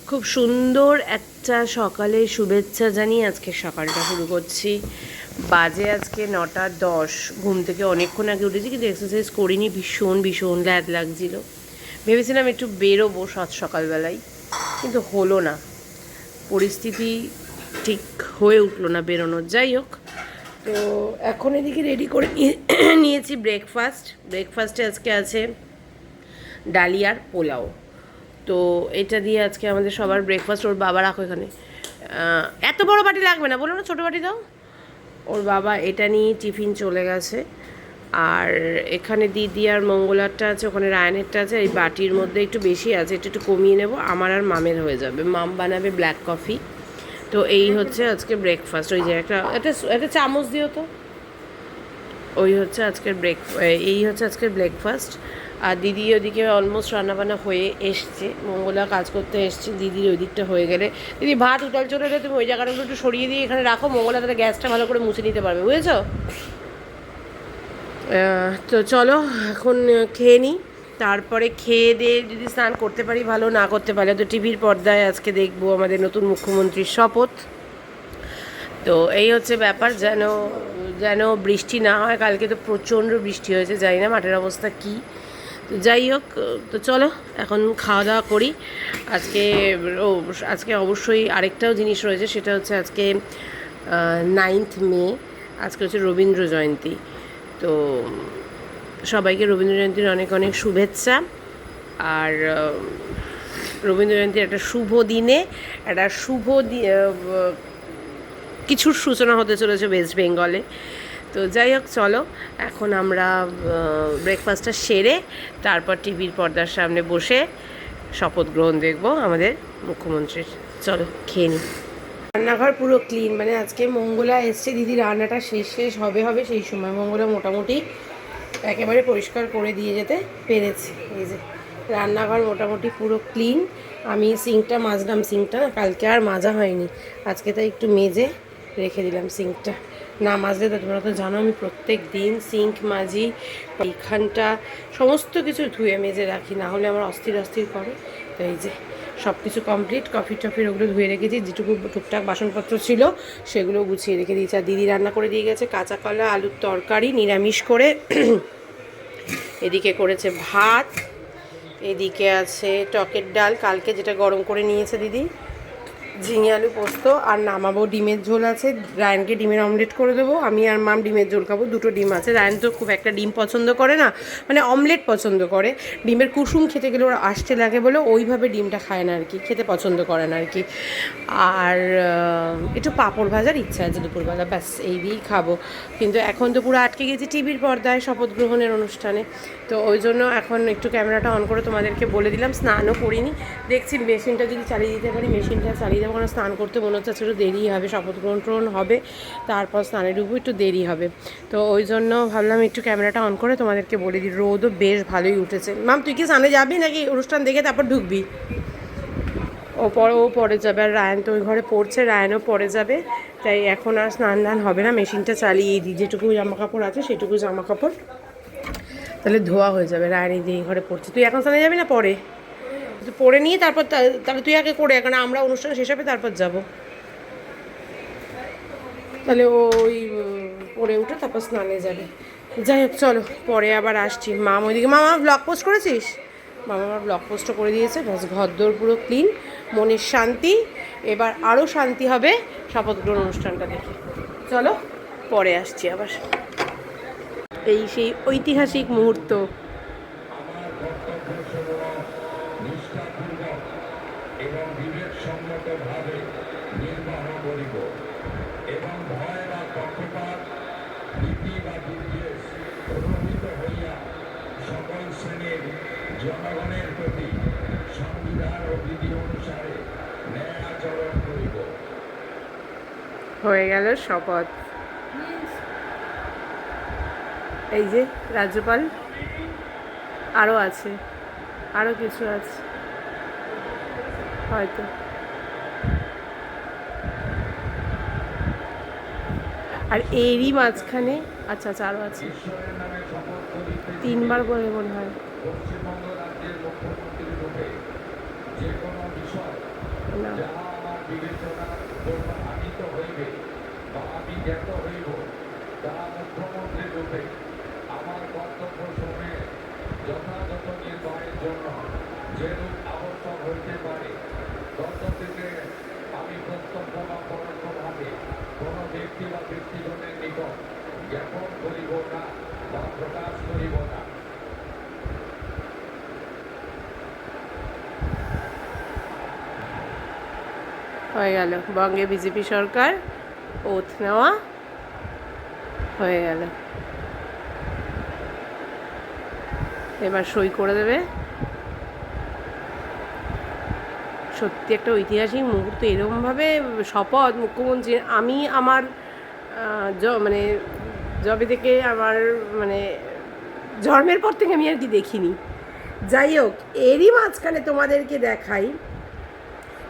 খুব সুন্দর একটা সকালে শুভেচ্ছা জানিয়ে আজকে সকালটা শুরু করছি। বাজে আজকে 9:10। ঘুম থেকে অনেকক্ষণ আগে উঠেছি, কিন্তু এক্সারসাইজ করিনি। ভীষণ ভীষণ ল্যাদ লাগছিল। ভেবেছিলাম একটু বেরোবো সকালবেলায়, কিন্তু হলো না। পরিস্থিতি ঠিক হয়ে উঠলো না বেরোনোর। যাই হোক, তো এখন এদিকে রেডি করে নিয়েছি ব্রেকফাস্টে আজকে আছে ডালিয়ার পোলাও। তো এটা দিয়ে আজকে আমাদের সবার ব্রেকফাস্ট। ওর বাবা রাখো এখানে, এত বড় বাটি লাগবে না, বলো না ছোটো বাটি দাও। ওর বাবা এটা নিয়ে টিফিন চলে গেছে। আর এখানে দিদি আর মঙ্গলারটা আছে, ওখানে রায়নেরটা আছে। এই বাটির মধ্যে একটু বেশি আছে, একটু কমিয়ে নেব। আমার আর মামের হয়ে যাবে। মাম বানাবে ব্ল্যাক কফি। তো এই হচ্ছে আজকে ব্রেকফাস্ট। ওই যে একটা চামচ দিও তো। এই হচ্ছে আজকের ব্রেকফাস্ট। আর দিদি ওদিকে অলমোস্ট রান্নাবান্না হয়ে এসছে। মঙ্গলা কাজ করতে এসছে। দিদির ওই দিকটা হয়ে গেলে, দিদি ভাত উতাল চলে এলে তুমি ওই জায়গাটাগুলো একটু সরিয়ে দিয়ে এখানে রাখো। মঙ্গলা তাহলে গ্যাসটা ভালো করে মুছে নিতে পারবে, বুঝেছো? তো চলো এখন খেয়ে নিই। তারপরে খেয়ে দিয়ে যদি স্নান করতে পারি ভালো, না করতে পারলে তো টিভির পর্দায় আজকে দেখবো আমাদের নতুন মুখ্যমন্ত্রীর শপথ। তো এই হচ্ছে ব্যাপার। যেন যেন বৃষ্টি না হয়। কালকে তো প্রচণ্ড বৃষ্টি হয়েছে, জানি না মাঠের অবস্থা কী। তো যাই হোক, তো চলো এখন খাওয়া দাওয়া করি। আজকে অবশ্যই আরেকটাও জিনিস রয়েছে, সেটা হচ্ছে আজকে 9th মে। আজকে হচ্ছে রবীন্দ্র জয়ন্তী। তো সবাইকে রবীন্দ্র জয়ন্তীর অনেক অনেক শুভেচ্ছা। আর রবীন্দ্র জয়ন্তীর একটা শুভ দিনে একটা কিছুর সূচনা হতে চলেছে ওয়েস্ট বেঙ্গলে। তো যাই হোক, চলো এখন আমরা ব্রেকফাস্টটা সেরে তারপর টিভির পর্দার সামনে বসে শপথ গ্রহণ দেখব আমাদের মুখ্যমন্ত্রীর। চলো খেয়ে নিই। রান্নাঘর পুরো ক্লিন, মানে আজকে মঙ্গলা এসছে, দিদি রান্নাটা শেষ হবে সেই সময় মঙ্গলা মোটামুটি একেবারে পরিষ্কার করে দিয়ে যেতে পেরেছে। এই যে রান্নাঘর মোটামুটি পুরো ক্লিন। আমি সিঙ্কটা মাজলাম, সিঙ্কটা কালকে আর মাজা হয়নি, আজকে তাই একটু মেজে রেখে দিলাম সিঙ্কটা। না মাজলে তো তোমরা তো জানো আমি প্রত্যেক দিন সিঙ্ক মাজি, এইখানটা সমস্ত কিছু ধুয়ে মেজে রাখি, না হলে আমার অস্থির করে। তো এই যে সব কিছু কমপ্লিট। টফির ওগুলো ধুয়ে রেখেছি, যেটুকু টুকটাক বাসনপত্র ছিল সেগুলো গুছিয়ে রেখে দিয়েছি। আর দিদি রান্না করে দিয়ে গেছে কাঁচা কলা আলুর তরকারি নিরামিষ করে। এদিকে করেছে ভাত, এদিকে আছে টকের ডাল কালকে যেটা গরম করে নিয়েছে দিদি, ঝিঙে আলু পোস্ত। আর নামাবো ডিমের ঝোল আছে, রায়নকে ডিমের অমলেট করে দেবো। আমি আর মাম ডিমের ঝোল খাবো, দুটো ডিম আছে। রায়ন তো খুব একটা ডিম পছন্দ করে না, মানে অমলেট পছন্দ করে। ডিমের কুসুম খেতে গেলে ওরা আসতে লাগে বলে ওইভাবে ডিমটা খায় না আর কি, খেতে পছন্দ করে না আর কি। আর একটু পাঁপড় ভাজার ইচ্ছা আছে দুপুরবেলা, ব্যাস এই দিয়েই খাবো। কিন্তু এখন তো পুরো আটকে গেছি টিভির পর্দায় শপথ গ্রহণের অনুষ্ঠানে। তো ওই জন্য এখন একটু ক্যামেরাটা অন করে তোমাদেরকে বলে দিলাম। স্নানও করিনি, দেখছি মেশিনটা যদি চালিয়ে দিতে পারি মেশিনটা চালিয়ে দেবো, কারণ স্নান করতে মনে হচ্ছে একটু দেরি হবে, শপথ গ্রহণ হবে, তারপর স্নানে ডুবো, একটু দেরি হবে। তো ওই জন্য ভাবলাম একটু ক্যামেরাটা অন করে তোমাদেরকে বলে দিই। রোদও বেশ ভালোই উঠেছে। মাম তুই কি স্নানে যাবি নাকি অনুষ্ঠান দেখে তারপর ঢুকবি? ও পরে যাবে। আর রায়ন তো ওই ঘরে পড়ছে, রায়নও পরে যাবে। তাই এখন আর স্নান হবে না, মেশিনটা চালিয়ে দিই। যেটুকু জামা কাপড় আছে সেটুকু জামা কাপড় তাহলে ধোয়া হয়ে যাবে। রায়ন এই ঘরে পড়ছে। তুই এখন স্নানে যাবি না পরে? তুই পরে নিয়ে তারপর তাহলে তুই আগে করে, কারণ আমরা অনুষ্ঠান শেষ হবে তারপর যাব। তাহলে ওই পরে উঠে তারপর স্নানে যাবে। যাই হোক চলো পরে আবার আসছি। মাম ওইদিকে, মামা ব্লগ পোস্ট করেছিস? মামা আমার ব্লগ পোস্টও করে দিয়েছে। ব্যাস ঘরদোর পুরো ক্লিন, মনের শান্তি। এবার আরও শান্তি হবে শপথ গ্রহণ অনুষ্ঠানটা দেখে। চলো পরে আসছি আবার। এই সেই ঐতিহাসিক মুহূর্ত। এবং বিবেকসম্মতভাবে নির্বাহ করিব এবং ভয় বা পক্ষপাত নীতি বা বিদ্বেষ প্রভাবিত হইয়া সকল শ্রেণীর জনগণের প্রতি সংবিধান ও বিধি অনুসারে ন্যায় আচরণ করিব। হয়ে গেল শপথ। এই যে রাজ্যপাল, আরও আছে, আরও কিছু আছে হয়তো। আর এরই মাঝখানে আচ্ছা আরও আছে, 3বার বলে মনে হয়। বিবেচনার জন্য আনিত হইবে বা আমি জ্ঞাত হইব, তাহা মুখ্যমন্ত্রী রূপে আমার কর্তব্য শুনে যথাযথ নির্বাহের জন্য যেরূপ আবশ্যক হইতে পারে তদ্দিকে আমি প্রত্যক্ষ বা পরোক্ষভাবে কোনো ব্যক্তি বা ব্যক্তিগণের নিকট জ্ঞাপন করিব না বা প্রকাশ করিব না। হয়ে গেল বঙ্গে বিজেপি সরকার ওথ নেওয়া হয়ে গেল। এবার সই করে দেবে। সত্যি একটা ঐতিহাসিক মুহূর্ত। এরকমভাবে শপথ মুখ্যমন্ত্রী, আমি আমার মানে যবে থেকে আমার মানে জন্মের পর থেকে আমি আর কি দেখিনি। যাই হোক, এরই মাঝখানে তোমাদেরকে দেখাই,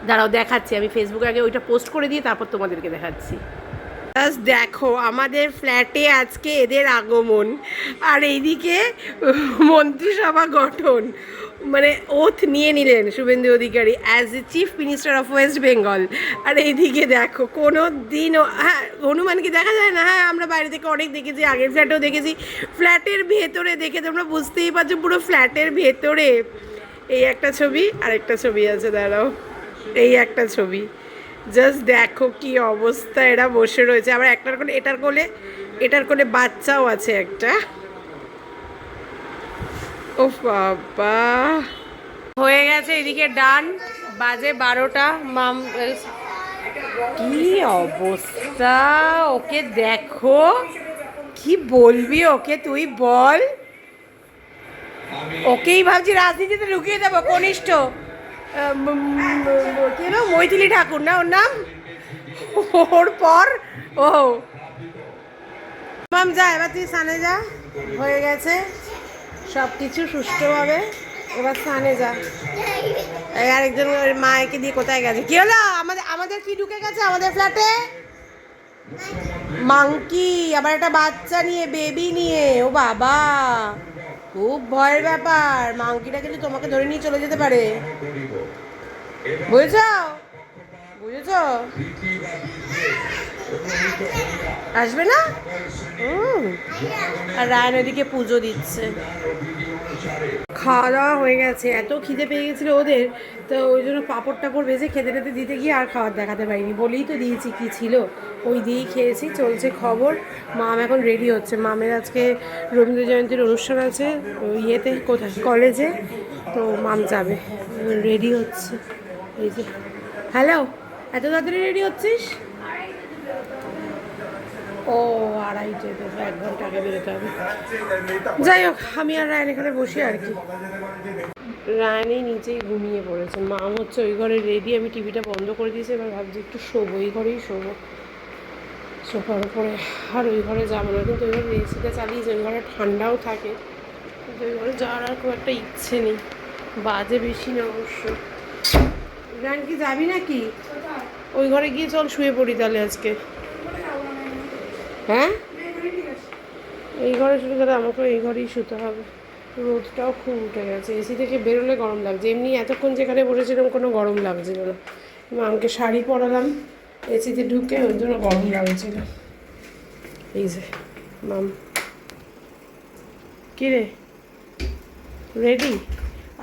দাঁড়াও দেখাচ্ছি, আমি ফেসবুকে আগে ওইটা পোস্ট করে দিয়ে তারপর তোমাদেরকে দেখাচ্ছি। জাস্ট দেখো আমাদের ফ্ল্যাটে আজকে এদের আগমন, আর এইদিকে মন্ত্রিসভা গঠন, মানে ওথ নিয়ে নিলেন Suvendu Adhikari as a chief minister of West Bengal. আর এইদিকে দেখো কোনো দিনও, হ্যাঁ হনুমানকে দেখা যায় না, হ্যাঁ আমরা বাইরে থেকে অনেক দেখেছি, আগের ফ্ল্যাটেও দেখেছি, ফ্ল্যাটের ভেতরে দেখে তোমরা বুঝতেই পারছো পুরো ফ্ল্যাটের ভেতরে। এই একটা ছবি, আরেকটা ছবি আছে, দাঁড়াও, এই একটা ছবি, জাস্ট দেখো কি অবস্থা, এরা বসে রয়েছে। আবার একটার কোলে, এটার কোলে বাচ্চাও আছে একটা। ও বাবা, হয়ে গেছে এদিকে ডান, বাজে 12টা। মাম কি অবস্থা, ওকে দেখো, কি বলবি ওকে, তুই বল। ওকেই ভাবছি রাজনীতিতে ঢুকিয়ে দেবো, কনিষ্ঠ কেন মৈথিলি ঠাকুর না ওর নাম, ওর পর ও মাম যা, এবার তুই স্নানে যা, হয়ে গেছে সব কিছু সুষ্ঠুভাবে, এবার স্নানে যা। আরেকজন মাকে দিয়ে কোথায় গেছে, কি হলো, আমাদের কি ঢুকে গেছে আমাদের ফ্ল্যাটে, মাংকি, আবার একটা বাচ্চা নিয়ে, বেবি নিয়ে, ও বাবা খুব ভয়ের ব্যাপার, মাংকিটা কিন্তু তোমাকে ধরে নিয়ে চলে যেতে পারে, বুঝেছ বুঝেছ, আসবে না। আর রায়ন ওদিকে পুজো দিচ্ছে। খাওয়া দাওয়া হয়ে গেছে, এত খিদে পেয়ে গেছিলো ওদের, তো ওই জন্য পাঁপড় টাপড় ভেজে খেতে টেতে দিতে গিয়ে আর খাওয়ার দেখাতে পারিনি, বলেই তো দিয়েছি কি ছিল, ওই দিয়েই খেয়েছি। চলছে খবর, মাম এখন রেডি হচ্ছে, মামের আজকে রবীন্দ্র জয়ন্তীর অনুষ্ঠান আছে ইয়েতে, কোথায়, কলেজে, তো মাম যাবে, রেডি হচ্ছে। এই যে হ্যালো, এত তাড়াতাড়ি রেডি হচ্ছিস? ও 2:30, তো 1 ঘন্টা আগে বেরোতে হবে। যাই হোক, আমি আর রায়ন এখানে বসি আর কি। রায়নে নিচেই ঘুমিয়ে পড়েছে, মাম হচ্ছে ওই ঘরে রেডি, আমি টিভিটা বন্ধ করে দিয়েছি, এবার ভাবছি একটু শোবো, ওই ঘরেই শোবো সোফার উপরে, আর ওই ঘরে যাবো না, কিন্তু ওই ঘরে এসিটা চালিয়েছে, ওই ঘরে ঠান্ডাও থাকে, কিন্তু ওই ঘরে যাওয়ার আর খুব একটা ইচ্ছে নেই, বাজে বেশি না অবশ্য। রায়ন কি যাবি নাকি? ওই ঘরে গিয়ে চল শুয়ে পড়ি তাহলে আজকে। হ্যাঁ এই ঘরে শুতে গেলে আমাকে এই ঘরেই শুতে হবে, রোদটাও খুব উঠে গেছে, এসি থেকে বেরোলে গরম লাগছে, এমনি এতক্ষণ যেখানে বসেছিলাম কোনো গরম লাগছিল না, মামকে শাড়ি পরালাম এসিতে ঢুকে, ওই জন্য গরম লাগছিল। এই যে মাম, কী রে রেডি?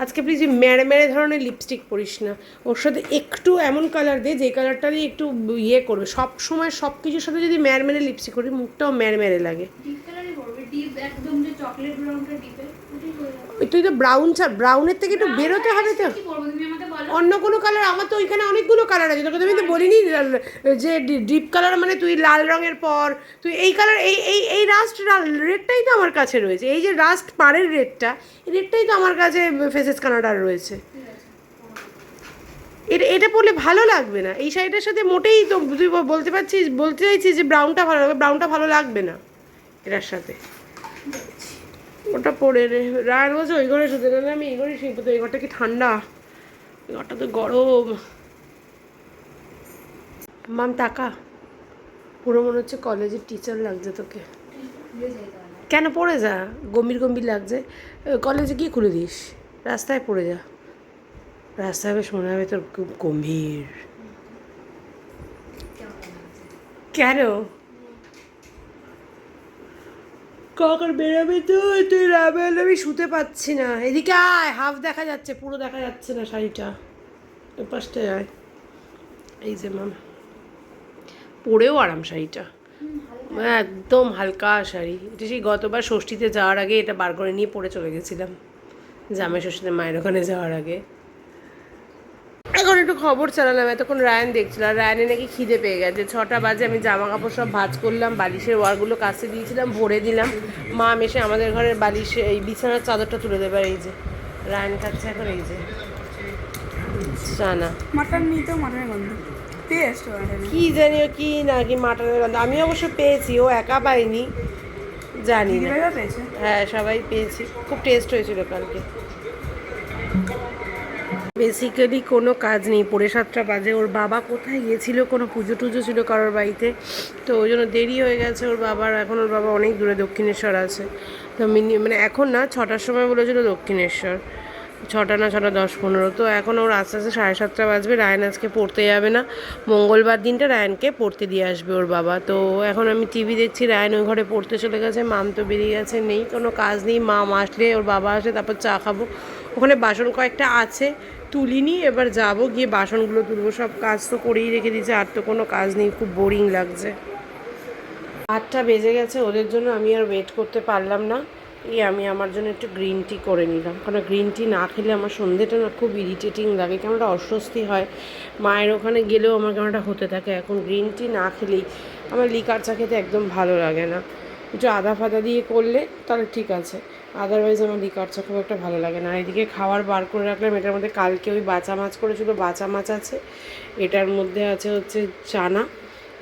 আজকে প্লিজ মেরে মেরে ধরনের লিপস্টিক পরিস না, ওর সাথে একটু এমন কালার দে যে কালারটা দিয়ে একটু ইয়ে করবে, সব সময় সব কিছুর সাথে যদি ম্যার মেরে লিপস্টিক করি মুখটাও ম্যার মেরে লাগে। তুই তো ব্রাউন ছাড়, ব্রাউনের থেকে একটু বেরোতে হবে তো, অন্য কোনো কালার, আমার তো ওইখানে অনেকগুলো কালার আছে, তোকে আমি তো বলিনি যে ডিপ কালার মানে তুই লাল রঙের পর, তুই এই কালার, এই এই এই রাস্ট রেডটাই তো আমার কাছে রয়েছে, এই যে রাস্ট পাড়ের রেডটা, এই রেডটাই তো আমার কাছে ফেসেস কানাডার রয়েছে, এটা পরলে ভালো লাগবে না, এই শাড়িটার সাথে মোটেই তো তুই বলতে চাইছিস যে ব্রাউনটা ভালো লাগবে, ব্রাউনটা ভালো লাগবে না এটার সাথে, ওটা পরে রে। রায়ন বলছে ওই ঘরে শুতে, না আমি এই ঘরে শুয়ে পড়তে, এই ঘরটা কি ঠান্ডা, এই ঘরটা তো গরম। মাম টাকা পুরো মনে হচ্ছে কলেজের টিচার লাগছে তোকে, কেন পড়ে যা, গম্ভীর গম্ভীর লাগছে, কলেজে গিয়ে খুলে দিস, রাস্তায় পড়ে যা, রাস্তায় বেশ মনে হবে তোর খুব গম্ভীর, কেন কখন বেরোবি তুই না বেরোলে আমি শুতে পাচ্ছি না। এদিকে আয়, হাফ দেখা যাচ্ছে, পুরো দেখা যাচ্ছে না শাড়িটা। এ পাশটায় আয়। এই যে মাম, পরেও আরাম শাড়িটা, একদম হালকা শাড়ি। এটা সেই গতবার ষষ্ঠীতে যাওয়ার আগে এটা বার করে নিয়ে পরে চলে গেছিলাম, জামাই ষষ্ঠীতে মায়ের ওখানে যাওয়ার আগে। এখন একটু খবর চালালাম, এতক্ষণ রায়ান দেখছিল, আর রায়ানে নাকি খিদে পেয়ে গেছে। 6টা বাজে, আমি জামা কাপড় সব ভাঁজ করলাম, বালিশের ওয়ারগুলো কাছে দিয়েছিলাম, ভরে দিলাম। মা এসে আমাদের ঘরের বালিশে এই বিছানার চাদরটা তুলে দেবে। আর এই যে রায়ান খাচ্ছে এখন এই যে চানা। মাটন নিতে মাটনের গন্ধ টেস্ট কি জানি ও কি নাকি মাটনের গন্ধ, আমি অবশ্য পেয়েছি, ও একা পাইনি, জানি না। পেয়েছে। হ্যাঁ সবাই পেয়েছি, খুব টেস্ট হয়েছিল কালকে। বেসিক্যালি কোনো কাজ নেই, 7:30 বাজে। ওর বাবা কোথায় গিয়েছিল, কোনো পুজো টুজো ছিল কারোর বাড়িতে, তো ওই জন্য দেরি হয়ে গেছে ওর বাবার। এখন ওর বাবা অনেক দূরে দক্ষিণেশ্বর আছে, তো মানে এখন না 6টার সময় বলেছিল দক্ষিণেশ্বর, 6টা না 6টা 10-15, তো এখন ওর আস্তে আস্তে 7:30 বাজবে। রায়ান আজকে পড়তে যাবে না, মঙ্গলবার দিনটা রায়ানকে পড়তে দিয়ে আসবে ওর বাবা। তো এখন আমি টিভি দেখছি, রায়ান ওই ঘরে পড়তে চলে গেছে, মাম তো বেরিয়ে গেছে, নেই কোনো কাজ নেই। মাম আসলে, ওর বাবা আসলে তারপর চা খাবো। ওখানে বাসন কয়েকটা আছে, তুলিনি, এবার যাব গিয়ে বাসনগুলো তুলবো। সব কাজ তো করেই রেখে দিয়েছে, আর তো কোনো কাজ নেই, খুব বোরিং লাগছে। 8টা বেজে গেছে, ওদের জন্য আমি আর ওয়েট করতে পারলাম না। আমি আমার জন্য একটু গ্রিন টি করে নিলাম, কারণ গ্রিন টি না খেলে আমার সন্ধ্যেটা না খুব ইরিটেটিং লাগে, কেমন একটা অস্বস্তি হয়। মায়ের ওখানে গেলেও আমার কেমন একটা হতে থাকে। এখন গ্রিন টি না খেলেই আমার লিকার চা খেতে একদম ভালো লাগে না। একটু আদা ফাদা দিয়ে করলে তাহলে ঠিক আছে, আদারওয়াইজ আমার লিকার চা খুব একটা ভালো লাগে না। আর এদিকে খাবার বার করে রাখলাম, এটার মধ্যে কালকে ওই বাঁচা মাছ করেছিল, বাঁচা মাছ আছে, এটার মধ্যে আছে হচ্ছে চানা,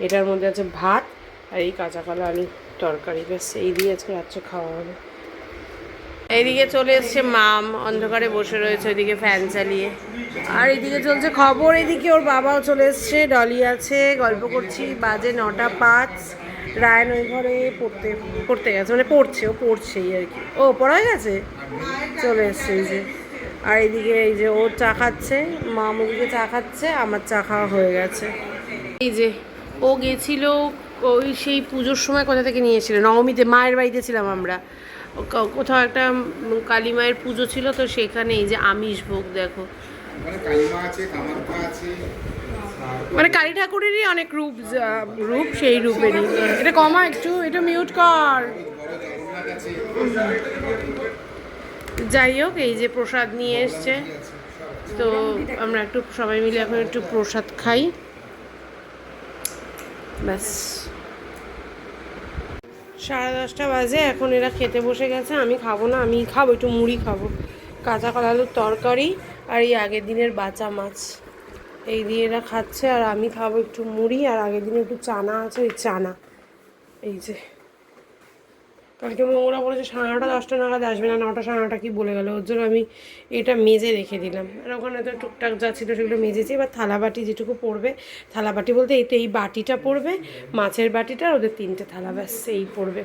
এটার মধ্যে আছে ভাত, আর এই কাঁচা কলা আলু তরকারি, ব্যাস এই দিয়ে আজকে রাত্রে খাওয়া হবে। এইদিকে চলে এসছে মাম, অন্ধকারে বসে রয়েছে ওইদিকে ফ্যান চালিয়ে, আর এইদিকে চলছে খবর। এদিকে ওর বাবাও চলে এসছে, ডলি আছে, গল্প করছি। বাজে 9টা 5। রায়ন ওই ঘরে পড়তে গেছে, মানে পড়ছে, ও পড়ছেই আর কি। ও পড়া হয়ে গেছে, চলে এসছে এই যে। আর এইদিকে এই যে ও চা খাচ্ছে, মাম ওদিকে চা খাচ্ছে, আমার চা খাওয়া হয়ে গেছে। এই যে ও গেছিল ওই সেই পুজোর সময় কোথা থেকে নিয়ে এসেছিল, নবমীতে মায়ের বাড়িতে ছিলাম আমরা, কোথাও একটা কালী মায়ের পুজো ছিল, তো সেখানে এই যে আমিষ ভোগ দেখো, মানে কালী ঠাকুরেরই অনেক রূপ, সেই রূপেরই। এটা কমা একটু, এটা মিউট কর। যাই হোক, এই যে প্রসাদ নিয়ে এসছে, তো আমরা একটু সবাই মিলে এখন একটু প্রসাদ খাই, ব্যাস। 10:30 বাজে, এখন এরা খেতে বসে গেছে। আমি খাবো না, আমি খাবো একটু মুড়ি খাবো, কাঁচা কলা আলুর তরকারি আর এই আগের দিনের বাঁচা মাছ, এই দিয়ে এরা খাচ্ছে। আর আমি খাবো একটু মুড়ি, আর আগের দিনে একটু চানা আছে, ওই চানা। এই যে কালকে মঙ্গলা বলেছে 9:30 10টা নাগাদ আসবে, না 9টা 9:30 কি বলে গেল, ওর জন্য আমি এটা মেজে রেখে দিলাম। আর ওখানে তো টুকটাক যা ছিল সেগুলো মেজেছি। এবার থালাবাটি যেটুকু পড়বে, থালাবাটি বলতে এই বাটিটা পড়বে, মাছের বাটিটা, আর ওদের 3টে থালা, ব্যাস এই পড়বে।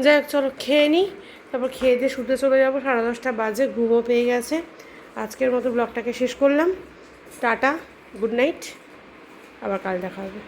যাই হোক চলো খেয়ে নিই, তারপর খেয়ে দিয়ে শুতে চলে যাবো। 10:30 বাজে, ঘুমও পেয়ে গেছে। আজকের মতো ব্লগটাকে শেষ করলাম, টাটা, গুড নাইট, আবার কাল দেখা হবে।